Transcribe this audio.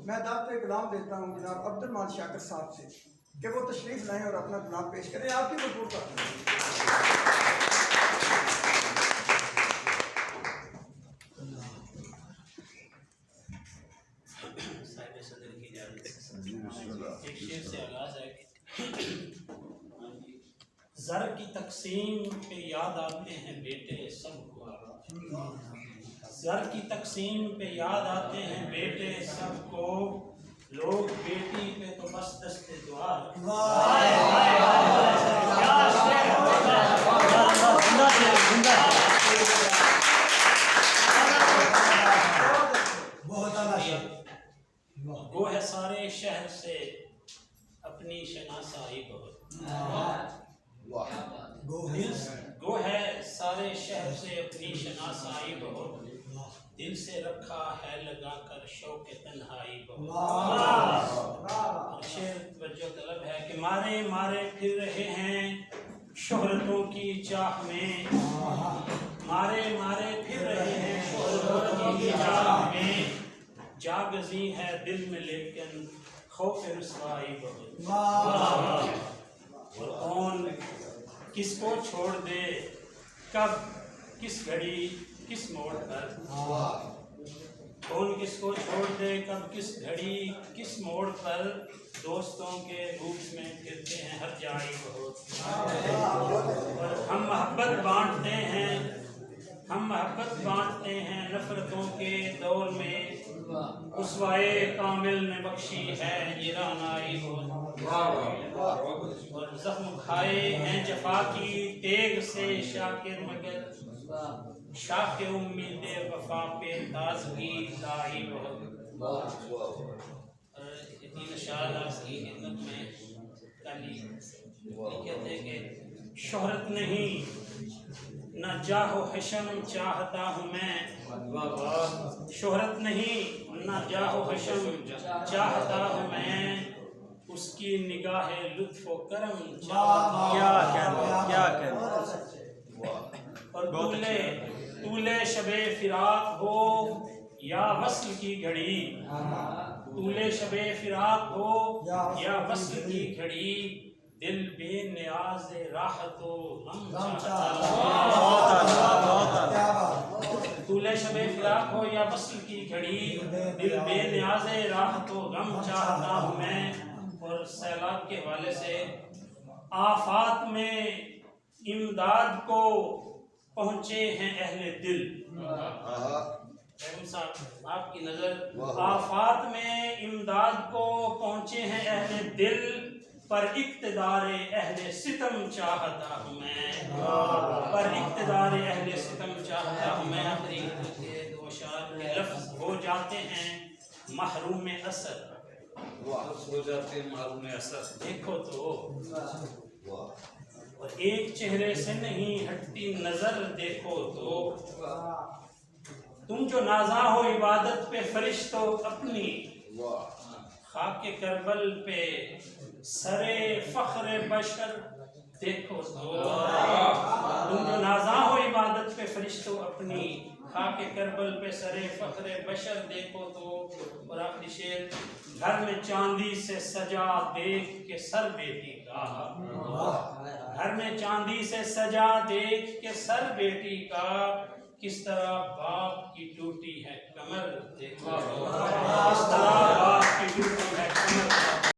میں دعوت کلام دیتا ہوں جناب عبد الرحمان شاکر صاحب سے کہ وہ تشریف لائیں اور اپنا کلام پیش کریں. آپ کی بھرپور تعریف. ایک شعر سے آغاز ہے. زر کی تقسیم پہ یاد آتے ہیں بیٹے سب کو، زر کی تقسیم پہ یاد آتے ہیں بیٹے سب کو، لوگ بیٹی پہ تو بس دستے دعا. گو ہے سارے شہر سے اپنی شناسائی بہت، گو ہے سارے شہر سے اپنی شناسائی بہت، دل سے رکھا ہے لگا کر شوق تنہائی بہت. شعر توجہ طلب ہے کہ مارے مارے پھر رہے ہیں شہرتوں کی چاہ میں، مارے مارے پھر رہے ہیں شہرتوں کی چاہ میں، جاگزی ہے دل میں لیکن خوف رسوائی بہت. اور کون کس کو چھوڑ دے کب کس گھڑی کس موڑ پر، کون کس کو چھوڑ دے کب کس گھڑی کس موڑ پر، دوستوں کے روپ میں پھرتے ہیں ہر جائی بہت. اور ہم محبت بانٹتے ہیں، ہم محبت بانٹتے ہیں نفرتوں کے دور میں، اسوائے کامل نے بخشی ہے یہ رعنائی بہت. اور زخم کھائے ہیں جفا کی تیغ سے شاکر مگر، شاہ امید وفا پہ تازگی لائی بہت. اتنی اشعار آپ کی خدمت میں کلی لکھے تھے کہ شہرت نہیں نہ جاہ و حشم چاہتا ہوں میں، شہرت نہیں نہ جاہ و حشم چاہتا ہوں میں، اس کی نگاہ لطف و کرم چاہتا ہوں. کیا کہنا. اور طولے شب فراق ہو یا وصل کی گھڑی، طولے شب فراق ہو یا وصل کی گھڑی، دل بے نیاز راحت و غم چاہتا ہوں. طولے شب فراق ہو یا وصل کی گھڑی، دل بے نیاز راحت و غم چاہتا ہوں میں. اور سیلاب کے حوالے سے آفات میں امداد کو پہنچے ہیں اہل دل. صاحب آپ کی نظر آفات میں امداد کو پہنچے ہیں اہل دل، پر اقتدار اہل ستم چاہتا ہوں میں، پر اقتدار اہل ستم چاہتا ہوں میں. کے دو اشعار کے لفظ ہو جاتے ہیں محروم اثر، ہو جاتے ہیں معلوم اثر. دیکھو تو اور ایک چہرے سے نہیں ہٹتی نظر، دیکھو تو تم جو نازاں ہو عبادت پہ فرشتوں اپنی، خاک کربل پہ سر فخر بشر، دیکھو تو تم جو نازاں ہو عبادت پہ فرشتوں اپنی، خاک کربل پہ سر فخر بشر، دیکھو تو. اور آخری شعر، گھر میں چاندی سے سجا دیکھ کے سر بیٹی کا، گھر میں چاندی سے سجا دیکھ کے سر بیٹی کا، کس طرح باپ کی ٹوٹی ہے کمر، دیکھو کس طرح باپ کی ٹوٹی ہے کمر.